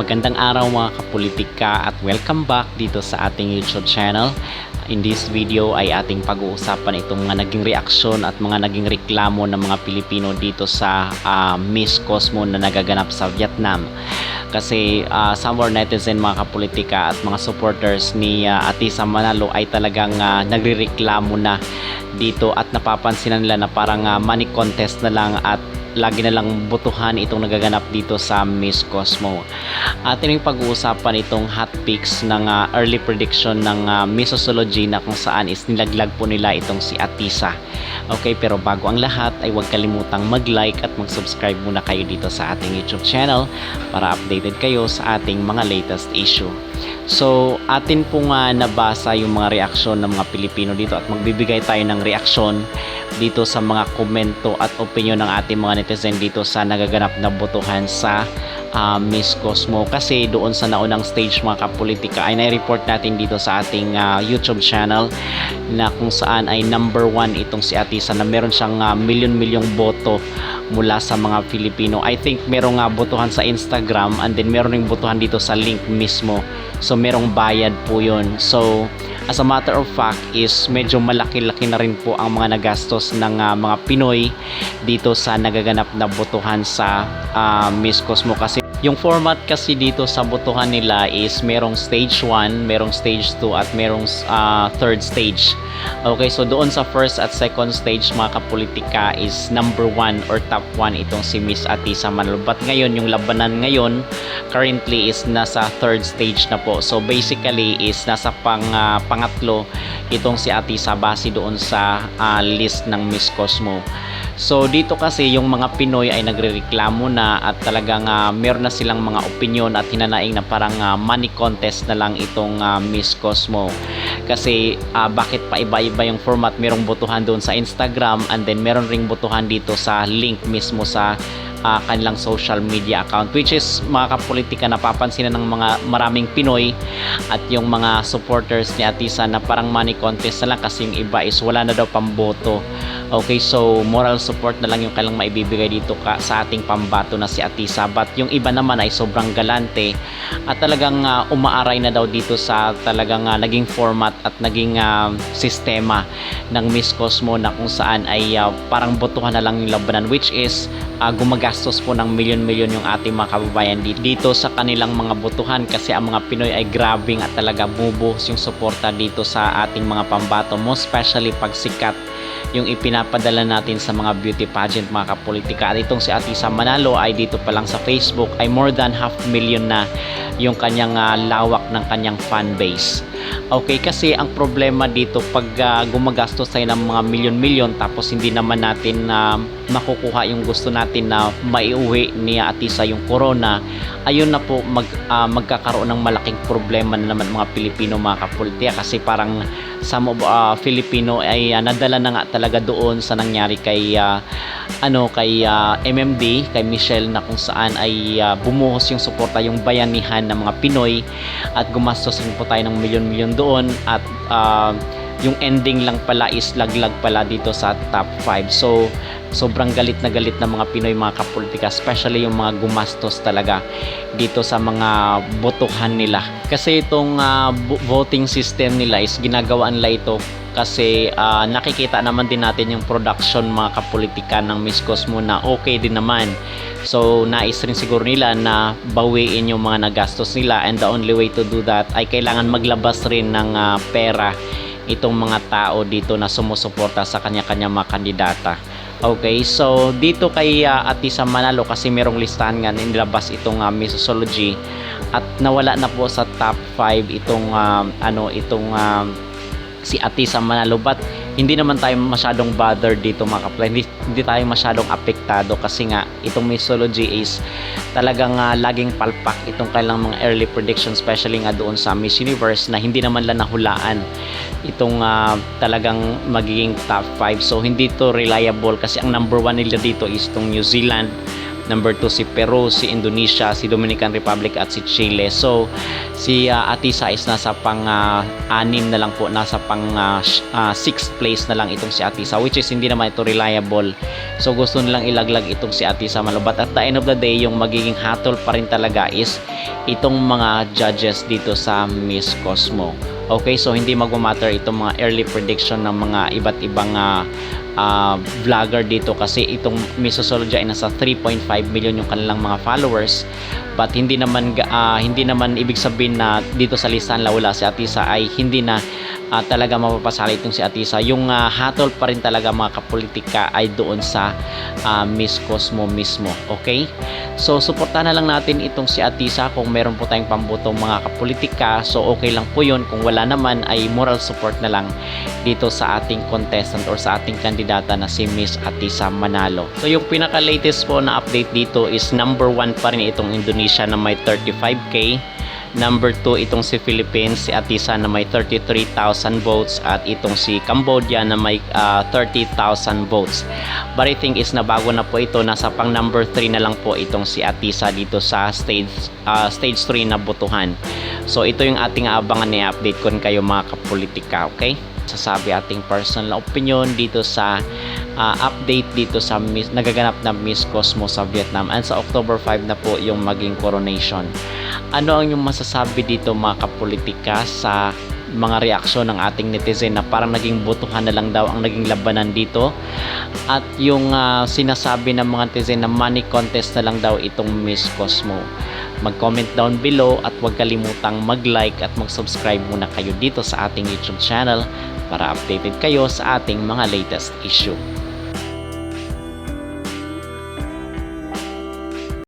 Magandang araw mga kapolitika at welcome back dito sa ating YouTube channel. In this video ay ating pag-uusapan itong mga naging reaksyon at mga naging reklamo ng mga Pilipino dito sa Miss Cosmo na nagaganap sa Vietnam. Kasi some of our netizen, mga kapolitika at mga supporters ni Atisa Manalo ay talagang nagrereklamo na dito at napapansin nila na parang money contest na lang at lagi na lang butuhan itong nagaganap dito sa Miss Cosmo. Ating pag-uusapan itong hot picks ng early prediction ng Missosology na kung saan is nilaglag po nila itong si Atisa. Okay, pero bago ang lahat ay huwag kalimutang mag-like at mag-subscribe muna kayo dito sa ating YouTube channel para updated kayo sa ating mga latest issue. So, atin pong nabasa yung mga reaksyon ng mga Pilipino dito at magbibigay tayo ng reaksyon dito sa mga komento at opinion ng ating mga netizen dito sa nagaganap na botohan sa Miss Cosmo. Kasi doon sa naunang stage, mga kapolitika, ay na-report natin dito sa ating YouTube channel na kung saan ay number 1 itong si Atisa na meron siyang milyon-milyong boto mula sa mga Filipino. I think merong botohan sa Instagram and then meron ring botohan dito sa link mismo. So merong bayad po yun. So as a matter of fact is medyo malaki-laki na rin po ang mga nagastos ng mga Pinoy dito sa nagaganap na botohan sa Miss Cosmo. Kasi yung format kasi dito sa botohan nila is merong stage 1, merong stage 2 at merong third stage. Okay, so doon sa first at second stage, mga kapolitika, is number 1 or top 1 itong si Miss Atisa Manalo. But ngayon, yung labanan ngayon currently is nasa third stage na po. So basically is nasa pangatlo itong si Atisa base doon sa list ng Miss Cosmo. So dito kasi yung mga Pinoy ay nagrereklamo na at talagang meron na silang mga opinion at hinanaing na parang money contest na lang itong Miss Cosmo. Kasi bakit pa iba-iba yung format? Merong botohan doon sa Instagram and then meron ring botohan dito sa link mismo sa kanilang social media account, which is, mga kapolitika, napapansin na ng mga maraming Pinoy at yung mga supporters ni Atisa na parang money contest na lang kasi yung iba is wala na daw pamboto. Okay, so moral support na lang yung kailang maibibigay dito sa ating pambato na si Atisa. But yung iba naman ay sobrang galante at talagang umaaray na daw dito sa talagang naging format at naging sistema ng Miss Cosmo na kung saan ay parang botohan na lang yung labanan, which is gumagastos po ng milyon-milyon yung ating mga kababayan dito sa kanilang mga botohan kasi ang mga Pinoy ay grabing at talaga bubuhos yung suporta dito sa ating mga pambato, most especially pag sikat yung ipinapadala natin sa mga beauty pageant, mga kapolitika. At itong si Atisa Manalo ay dito pa lang sa Facebook ay more than 500,000 na yung kanyang lawak ng kanyang fan base. Okay, kasi ang problema dito pag gumagastos tayo ng mga milyon-milyon tapos hindi naman natin makukuha yung gusto natin na maiuwi ni Atisa yung corona, ayun na po magkakaroon ng malaking problema na naman mga Pilipino, mga kapolitika, kasi parang some of Filipino ay nadala na nga talaga doon sa nangyari kay MMD, kay Michelle, na kung saan ay bumuhos yung suporta, yung bayanihan ng mga Pinoy at gumastos rin po tayo ng milyon-milyon doon at yung ending lang pala is laglag pala dito sa top 5. So sobrang galit na mga Pinoy, mga kapolitika, especially yung mga gumastos talaga dito sa mga botohan nila. Kasi itong voting system nila is ginagawaan nila ito kasi nakikita naman din natin yung production, mga kapolitika, ng Miss Cosmo na okay din naman. So nais rin siguro nila na bawiin yung mga nagastos nila, and the only way to do that ay kailangan maglabas rin ng pera itong mga tao dito na sumusuporta sa kanya-kanya mga kandidata. Okay, so dito kay Atisa Manalo kasi merong listahan nga nilabas itong Missosology at nawala na po sa top 5 itong si Atisa Manalo. But hindi naman tayo masyadong bothered dito, mga kapla. Hindi tayo masyadong apektado kasi nga itong Missosology is talagang laging palpak itong kailang mga early predictions, especially nga doon sa Miss Universe na hindi naman lang nahulaan itong talagang magiging top 5. So hindi to reliable kasi ang number 1 nila dito is itong New Zealand, Number 2 si Peru, si Indonesia, si Dominican Republic at si Chile. So si Atisa is nasa pang-anim na lang po, nasa pang-6th place na lang itong si Atisa, which is hindi naman ito reliable. So gusto nilang ilaglag itong si Atisa Manalo. But at the end of the day, yung magiging hatol pa rin talaga is itong mga judges dito sa Miss Cosmo. Okay, so hindi magmamatter itong mga early prediction ng mga iba't ibang vlogger dito, kasi itong Missosology ay nasa 3.5 million yung kanilang mga followers. But hindi naman ibig sabihin na dito sa listahan wala si Atisa ay hindi na talaga mapapasali itong si Atisa. Yung hatol pa rin talaga mga kapolitika ay doon sa Miss Cosmo mismo. Okay? So suportahan na lang natin itong si Atisa kung meron po tayong pambotong mga kapolitika. So okay lang po yun. Kung wala naman ay moral support na lang dito sa ating contestant or sa ating kandidata na si Miss Atisa Manalo. So yung pinaka latest po na update dito is number 1 pa rin itong Indonesia na may 35k. Number 2 itong si Philippines, si Atisa na may 33,000 votes, at itong si Cambodia na may 30,000 votes. But I think is na bago na po ito, nasa pang number 3 na lang po itong si Atisa dito sa stage 3 na botohan. So ito yung ating abangan, i-update ko kayo mga kapolitika, okay? Sasabi ating personal opinion dito sa update dito sa nagaganap na Miss Cosmo sa Vietnam, and sa October 5 na po yung maging coronation. Ano ang yung masasabi dito mga kapolitika sa mga reaksyon ng ating netizen na parang naging botohan na lang daw ang naging labanan dito, at yung sinasabi ng mga netizen na money contest na lang daw itong Miss Cosmo? Mag-comment down below at huwag kalimutang mag-like at mag-subscribe muna kayo dito sa ating YouTube channel para updated kayo sa ating mga latest issue.